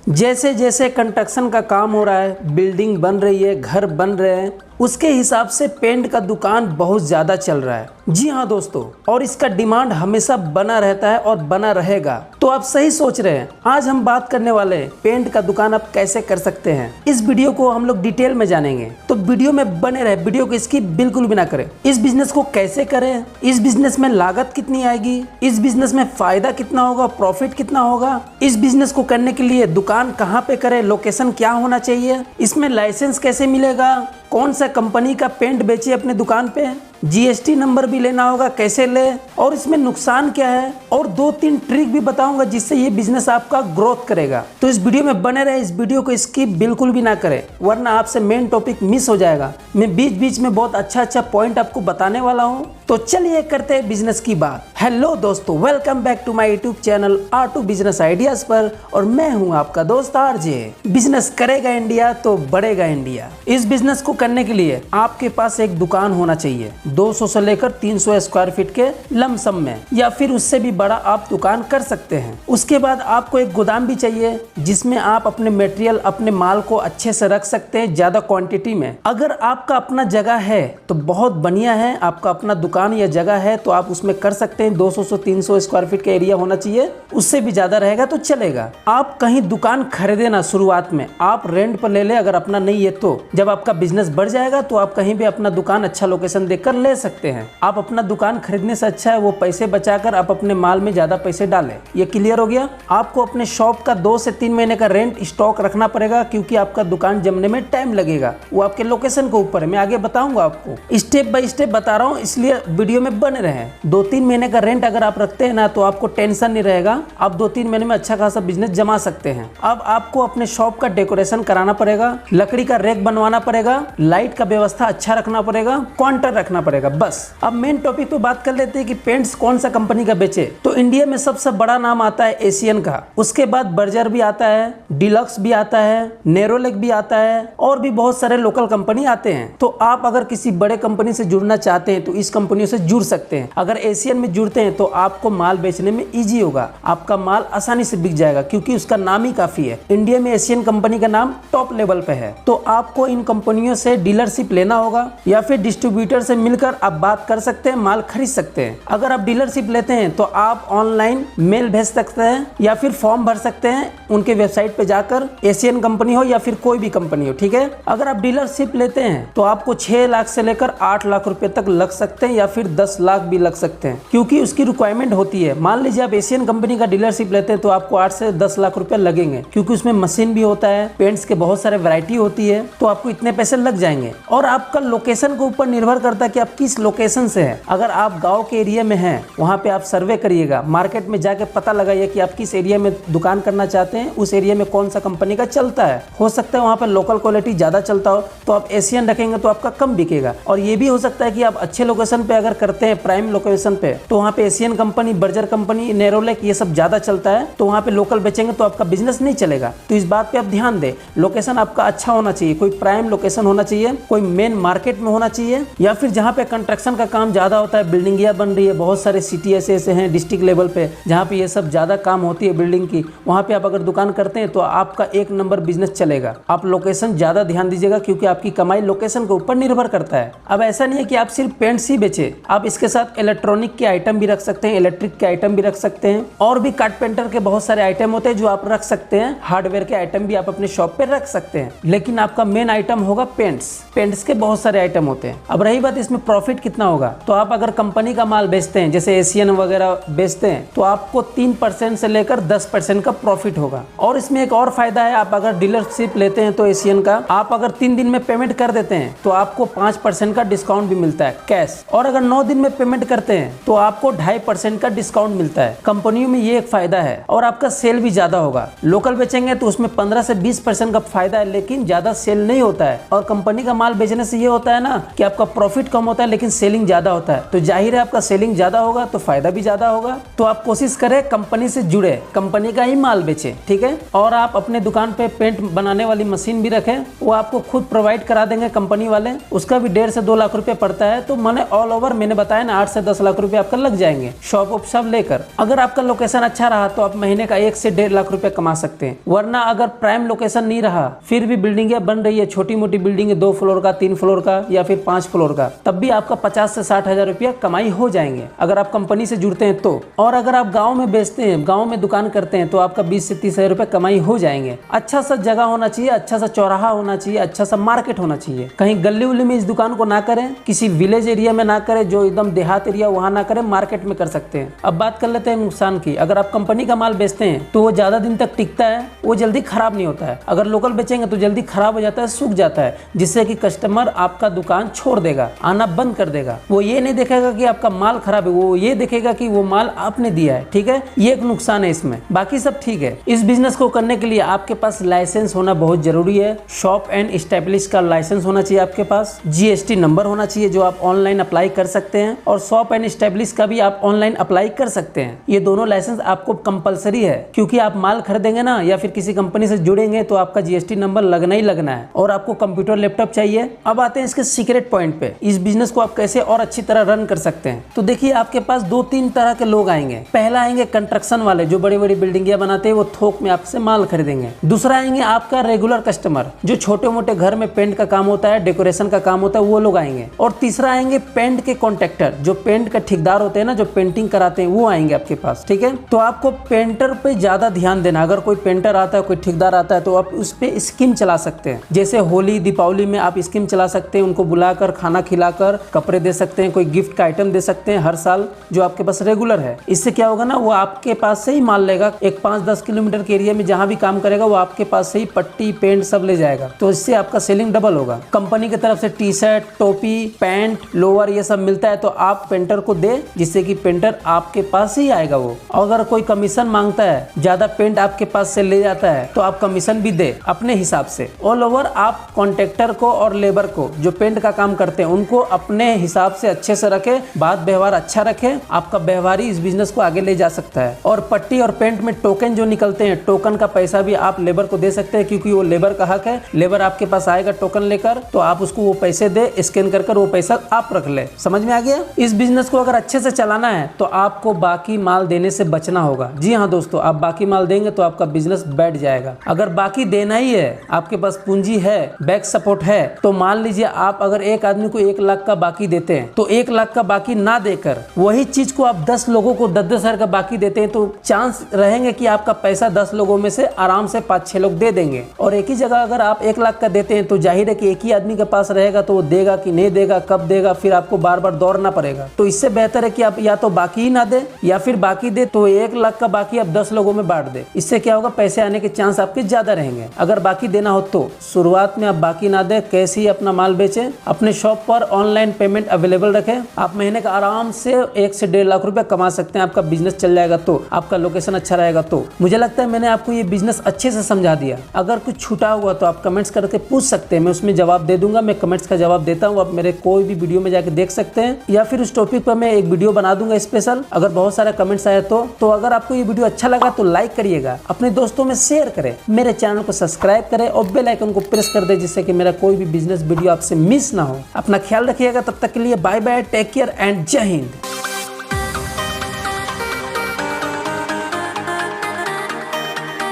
जैसे जैसे कंस्ट्रक्शन का काम हो रहा है, बिल्डिंग बन रही है, घर बन रहे हैं, उसके हिसाब से पेंट का दुकान बहुत ज़्यादा चल रहा है। जी हाँ दोस्तों, और इसका डिमांड हमेशा बना रहता है और बना रहेगा। तो आप सही सोच रहे हैं। आज हम बात करने वाले हैं पेंट का दुकान आप कैसे कर सकते हैं। इस वीडियो को हम लोग डिटेल में जानेंगे, तो वीडियो में बने रहे, वीडियो को स्किप बिल्कुल भी ना करें। इस बिजनेस को कैसे करें, इस बिजनेस में लागत कितनी आएगी, इस बिजनेस में फायदा कितना होगा, प्रॉफिट कितना होगा, इस बिजनेस को करने के लिए दुकान कहाँ पे करें, लोकेशन क्या होना चाहिए, इसमें लाइसेंस कैसे मिलेगा, कौन सा कंपनी का पेंट बेचे अपने दुकान पे, जीएसटी नंबर भी लेना होगा, कैसे ले, और इसमें नुकसान क्या है, और 2-3 ट्रिक भी बताऊंगा जिससे ये बिजनेस आपका ग्रोथ करेगा। तो इस वीडियो में बने रहे, इस वीडियो को स्किप बिल्कुल भी ना करें, वरना आपसे मेन टॉपिक मिस हो जाएगा। मैं बीच बीच में बहुत अच्छा पॉइंट आपको बताने वाला हूँ। तो चलिए करते हैं बिजनेस की बात। हेलो दोस्तों, welcome back to my YouTube channel R2 business ideas पर, और मैं हूं आपका दोस्त आरजे। बिजनेस करेगा इंडिया तो बढ़ेगा इंडिया। इस बिजनेस को करने के लिए आपके पास एक दुकान होना चाहिए, 200 से लेकर 300 स्क्वायर फीट के लमसम में, या फिर उससे भी बड़ा आप दुकान कर सकते हैं। उसके बाद आपको एक गोदाम भी चाहिए जिसमें आप अपने मटेरियल, अपने माल को अच्छे से रख सकते हैं, ज्यादा क्वांटिटी में। अगर आपका अपना जगह है तो बहुत बढ़िया है, आपका अपना दुकान या जगह है तो आप उसमें कर सकते हैं। 200 से 300 स्क्वायर फीट का एरिया होना चाहिए, उससे भी ज्यादा रहेगा तो चलेगा। आप कहीं दुकान खरीदे ना शुरुआत में, आप रेंट पर ले ले, अगर अपना नहीं है तो। जब आपका बिजनेस बढ़ जाएगा तो आप कहीं भी अपना दुकान अच्छा लोकेशन देखकर ले सकते हैं। आप अपना दुकान खरीदने से अच्छा है वो पैसे बचाकर आप अपने माल में ज्यादा पैसे डालें। ये क्लियर हो गया। आपको अपने शॉप का 2 से 3 महीने का रेंट स्टॉक रखना पड़ेगा, क्योंकि आपका दुकान जमने में टाइम लगेगा। वो आपके लोकेशन के ऊपर है, मैं आगे बताऊंगा आपको, स्टेप बाय स्टेप बता रहा हूँ, इसलिए वीडियो में बने रहे। 2-3 महीने का रेंट अगर आप रखते हैं ना तो आपको टेंशन नहीं रहेगा, आप 2-3 महीने में अच्छा खासा बिजनेस जमा सकते हैं। अब आपको अपने शॉप का डेकोरेशन कराना पड़ेगा, लकड़ी का रैक बनवाना पड़ेगा, लाइट का व्यवस्था अच्छा रखना पड़ेगा, काउंटर रखना पड़ेगा, बस। अब मेन टॉपिक पे बात कर लेते हैं कि पेंट्स कौन सा कंपनी का बेचे। तो इंडिया में सबसे बड़ा नाम आता है एशियन का, उसके बाद बर्जर भी आता है, डिलक्स भी आता है, नेरोलेक भी आता है, और भी बहुत सारे लोकल कंपनी आते हैं। तो आप अगर किसी बड़े कंपनी से जुड़ना चाहते हैं तो इस कंपनियों से जुड़ सकते हैं। अगर एशियन में जुड़ते हैं तो आपको माल बेचने में इजी होगा, आपका माल आसानी से बिक जाएगा, क्योंकि उसका नाम ही काफी है। इंडिया में एशियन कंपनी का नाम टॉप लेवल पे है। तो आपको इन कंपनियों से डीलरशिप लेना होगा, या फिर डिस्ट्रीब्यूटर से मिलकर आप बात कर सकते हैं, माल खरीद सकते हैं। अगर आप डीलरशिप लेते हैं तो आप ऑनलाइन मेल भेज सकते हैं, या फिर फॉर्म भर सकते हैं उनके वेबसाइट पे जाकर, एशियन कंपनी हो या फिर कोई भी कंपनी हो, ठीक है। अगर आप डीलरशिप लेते हैं तो आपको 6 लाख से लेकर 8 लाख रुपए तक लग सकते हैं, या फिर 10 लाख भी लग सकते हैं, क्योंकि उसकी रिक्वायरमेंट होती है। मान लीजिए आप एशियन कंपनी का डीलरशिप लेते हैं तो आपको 8 से 10 लाख रुपए लगेंगे, क्योंकि उसमें मशीन भी होता है, पेंट्स के बहुत सारे वैरायटी होती है, तो आपको इतने पैसे लग जाएंगे। और आपका लोकेशन के ऊपर निर्भर करता है कि आप किस लोकेशन से है। अगर आप गाँव के एरिया में हैं, वहाँ पे आप सर्वे करिएगा, मार्केट में जाके पता लगाइए कि आप किस एरिया में दुकान करना चाहते हैं, उस एरिया में कौन सा कंपनी का चलता है। हो सकता है वहाँ पे लोकल क्वालिटी ज्यादा चलता हो तो आप एशियन रखेंगे तो आपका कम बिकेगा। और ये भी हो सकता है कि आप अच्छे लोकेशन पे अगर करते हैं, प्राइम लोकेशन पे, तो वहाँ पे Asian company, Berger company, Nerolac, ये सब ज्यादा चलता है, तो वहाँ पे लोकल बेचेंगे तो आपका बिजनेस नहीं चलेगा। तो इस बात पे आप ध्यान दें, लोकेशन आपका अच्छा होना चाहिए, कोई प्राइम लोकेशन होना चाहिए, कोई मेन मार्केट में होना चाहिए, या फिर जहाँ पे कंस्ट्रक्शन का काम ज्यादा होता है, बिल्डिंगिया बन रही है, बहुत सारे सिटी ऐसे हैं डिस्ट्रिक्ट लेवल पे जहाँ पे ये सब ज्यादा काम होती है बिल्डिंग की, वहाँ पे आप अगर दुकान करते हैं तो आपका 1 नंबर बिजनेस चलेगा। आप लोकेशन ज्यादा ध्यान दीजिएगा, क्योंकि आपकी कमाई लोकेशन के ऊपर निर्भर करता है। अब ऐसा नहीं है कि आप सिर्फ पेंट्स ही बेचे, आप इसके साथ इलेक्ट्रॉनिक के आइटम भी रख सकते हैं, इलेक्ट्रिक के आइटम भी रख सकते हैं, और भी कारपेंटर के बहुत सारे आइटम होते हैं जो आप रख सकते हैं। हार्डवेयर के आइटम भी आप अपने शॉप पे रख सकते हैं, लेकिन आपका मेन आइटम होगा पेंट्स। पेंट्स के बहुत सारे आइटम होते हैं। अब रही बात इसमें प्रॉफिट कितना होगा, तो आप अगर कंपनी का माल बेचते हैं, जैसे एशियन वगैरह बेचते हैं, तो आपको 3% से लेकर 10% का प्रॉफिट होगा। और इसमें एक और फायदा है, आप अगर डीलरशिप लेते हैं तो एशियन का, आप अगर 3 दिन में पेमेंट कर देते हैं तो आपको 5% का डिस्काउंट भी मिलता है कैश, और अगर 9 दिन में पेमेंट करते हैं तो आपको 2.5% का डिस्काउंट मिलता है। कंपनियों में ये एक फायदा है, और आपका सेल भी ज्यादा होगा। लोकल बेचेंगे तो उसमें 15 से 20% का फायदा है, लेकिन ज्यादा सेल नहीं होता है। और कंपनी का माल बेचने से ये होता है ना कि आपका प्रॉफिट कम होता होता है लेकिन सेलिंग ज़्यादा होता है, तो जाहिर है आपका सेलिंग ज़्यादा होगा तो फायदा भी ज़्यादा होगा। तो आप कोशिश करें कंपनी से जुड़े, कंपनी का ही माल बेचें, ठीक है। और आप अपने दुकान पे पेंट बनाने वाली मशीन भी रखें, वो आपको खुद प्रोवाइड करा देंगे कंपनी वाले, उसका भी 1.5 से 2 लाख रुपए पड़ता है। तो मैंने ऑल ओवर मैंने बताया ना 8 से 10 लाख रुपए आपका लग जाएंगे शॉप ऑप सब लेकर। अगर आपका लोकेशन अच्छा रहा तो आप महीने का 1 से 1.5 लाख रुपए कमा सकते हैं। वरना अगर प्राइम लोकेशन नहीं रहा, फिर भी बिल्डिंगें बन रही है, छोटी मोटी बिल्डिंग 2 फ्लोर का, 3 फ्लोर का या फिर 5 फ्लोर का, तब भी आपका 50 से 60 हजार रुपया कमाई हो जाएंगे अगर आप कंपनी से जुड़ते हैं तो। और अगर आप गाँव में बेचते हैं, गाँव में दुकान करते हैं, तो आपका 20 से 30 हजार रुपये कमाई हो जाएंगे। अच्छा सा जगह होना चाहिए, अच्छा सा चौराहा होना चाहिए, अच्छा सा मार्केट होना चाहिए। कहीं गली उली में इस दुकान को ना करें, किसी विलेज एरिया में ना करें, जो एकदम देहात एरिया वहाँ ना करें, मार्केट में कर सकते हैं। अब बात कर लेते हैं नुकसान की। अगर आप कंपनी का माल बेचते हैं तो वो ज़्यादा दिन तक टिकता है, वो जल्दी खराब नहीं होता है। अगर लोकल बेचेंगे तो जल्दी खराब हो जाता है, सूख जाता है, जिससे कि कस्टमर आपका दुकान छोड़ देगा, आना बंद कर देगा। वो ये नहीं देखेगा कि आपका माल खराब है, वो ये देखेगा कि वो माल आपने दिया है, ठीक है। ये एक नुकसान है इसमें, बाकी सब ठीक है। इस बिजनेस को करने के लिए आपके पास लाइसेंस होना बहुत जरूरी है। शॉप एंड एस्टेब्लिश का लाइसेंस होना चाहिए आपके पास, जीएसटी नंबर होना चाहिए जो आप ऑनलाइन अप्लाई कर सकते हैं, और शॉप एंड एस्टेब्लिश का भी आप ऑनलाइन अप्लाई कर सकते हैं। ये दोनों लाइसेंस आपको कंपलसरी है, क्योंकि आप माल खरीदेंगे ना या फिर किसी कंपनी से जुड़ेंगे तो आपका जीएसटी नंबर लगना ही लगना है। और आपको कंप्यूटर लैपटॉप चाहिए। अब आते हैं इसके सीक्रेट पॉइंट पे, इस बिजनेस को आप कैसे और अच्छी तरह रन कर सकते हैं। तो देखिए आपके पास 2-3 तरह के लोग आएंगे। पहला आएंगे कंस्ट्रक्शन वाले, जो बड़ी बड़ी बिल्डिंगियां बनाते हैं, वो थोक में आपसे माल खरीदेंगे। दूसरा आएंगे आपका रेगुलर कस्टमर, जो छोटे मोटे घर में पेंट का काम होता है, डेकोरेशन का काम होता है, वो लोग आएंगे। और तीसरा आएंगे पेंट के कॉन्ट्रैक्टर, जो पेंट का ठेकेदार होते हैं ना, जो पेंटिंग कराते हैं, वो आएंगे आपके पास, ठीक है। तो आपको पेंटर पे ज्यादा ध्यान देना। अगर कोई पेंटर आता है, कोई ठेकेदार आता है, तो आप उस पे स्कीम चला सकते हैं। जैसे होली दीपावली में आप स्कीम चला सकते हैं, उनको बुलाकर खाना खिलाकर कपड़े दे सकते हैं, कोई गिफ्ट का आइटम दे सकते हैं हर साल, जो आपके पास रेगुलर है। इससे क्या होगा ना, वो आपके पास से ही माल लेगा। एक 5-10 किलोमीटर के एरिया में जहां भी काम करेगा, वो आपके पास से ही पट्टी पेंट सब ले जाएगा। तो इससे आपका सेलिंग डबल होगा। कंपनी की तरफ से टी शर्ट, टोपी, पैंट, लोअर ये सब मिलता है, तो आप पेंटर को दे, जिससे कि पेंटर आपके पास ही आएगा वो। अगर कोई कमीशन मांगता है, ज्यादा पेंट आपके पास से ले जाता है, तो आप कमीशन भी दे अपने हिसाब से। ऑल ओवर आप कॉन्ट्रैक्टर को और लेबर को, जो पेंट का काम करते हैं, उनको अपने हिसाब से अच्छे से रखे, बात व्यवहार अच्छा रखे। आपका व्यवहार ही इस बिजनेस को आगे ले जा सकता है। और पट्टी और पेंट में टोकन जो निकलते हैं, टोकन का पैसा भी आप लेबर को दे सकते हैं, क्योंकि वो लेबर का हक है। लेबर आपके पास आएगा टोकन लेकर, तो आप उसको वो पैसे दे, स्कैन कर वो पैसा आप रख ले। समझ में आ गया। इस बिजनेस को अगर अच्छे से चलाना है तो आपको बाकी माल देने से बचना होगा। जी हाँ दोस्तों, आप बाकी माल देंगे तो आपका बिजनेस बैठ जाएगा। अगर बाकी देना ही है, आपके पास पूंजी है, बैक सपोर्ट है, तो मान लीजिए आप अगर एक आदमी को 1 लाख का बाकी देते हैं, तो 1 लाख का बाकी ना देकर वही चीज को आप 10 लोगों को 10-10 हजार का बाकी देते हैं, तो चांस रहेंगे कि आपका पैसा 10 लोगों में से आराम से 5-6 लोग दे देंगे। और एक ही जगह अगर आप 1 लाख का देते हैं, तो जाहिर है कि एक ही आदमी के पास रहेगा, तो वो देगा कि नहीं देगा, कब देगा, फिर आपको बार बार दौड़ना पड़ेगा। तो इससे बेहतर है कि आप या तो बाकी ही ना दे, या फिर बाकी दे तो 1 लाख का बाकी आप 10 लोगों में बांट दे। इससे क्या होगा, पैसे आने के चांस आपके ज्यादा रहेंगे। अगर बाकी देना हो तो शुरुआत में आप बाकी ना दे, कैसे ही अपना माल बेचें। अपने शॉप पर ऑनलाइन पेमेंट अवेलेबल रखें। आप महीने का आराम से 1 से 1.5 लाख रुपए कमा सकते हैं। आपका बिजनेस चल जाएगा तो, आपका लोकेशन अच्छा रहेगा तो। मुझे लगता है मैंने आपको ये बिजनेस अच्छे से समझा दिया। अगर कुछ छूटा हुआ तो आप कमेंट्स करके पूछ सकते हैं, मैं उसमें जवाब दे दूंगा। मैं कमेंट्स का जवाब देता हूँ, आप मेरे कोई भी वीडियो में जाके देख सकते हैं, या फिर उस टॉपिक पर मैं एक वीडियो बना दूंगा स्पेशल, अगर बहुत सारे कमेंट्स आए तो अगर आपको ये वीडियो अच्छा लगा तो लाइक करिएगा, अपने दोस्तों में शेयर करें, मेरे चैनल को सब्सक्राइब करें और बेल आइकन को प्रेस कर दे, जिससे कि मेरा कोई भी बिजनेस वीडियो आपसे मिस ना हो। अपना ख्याल रखिएगा, तब तक के लिए bye bye, take care and जय हिंद।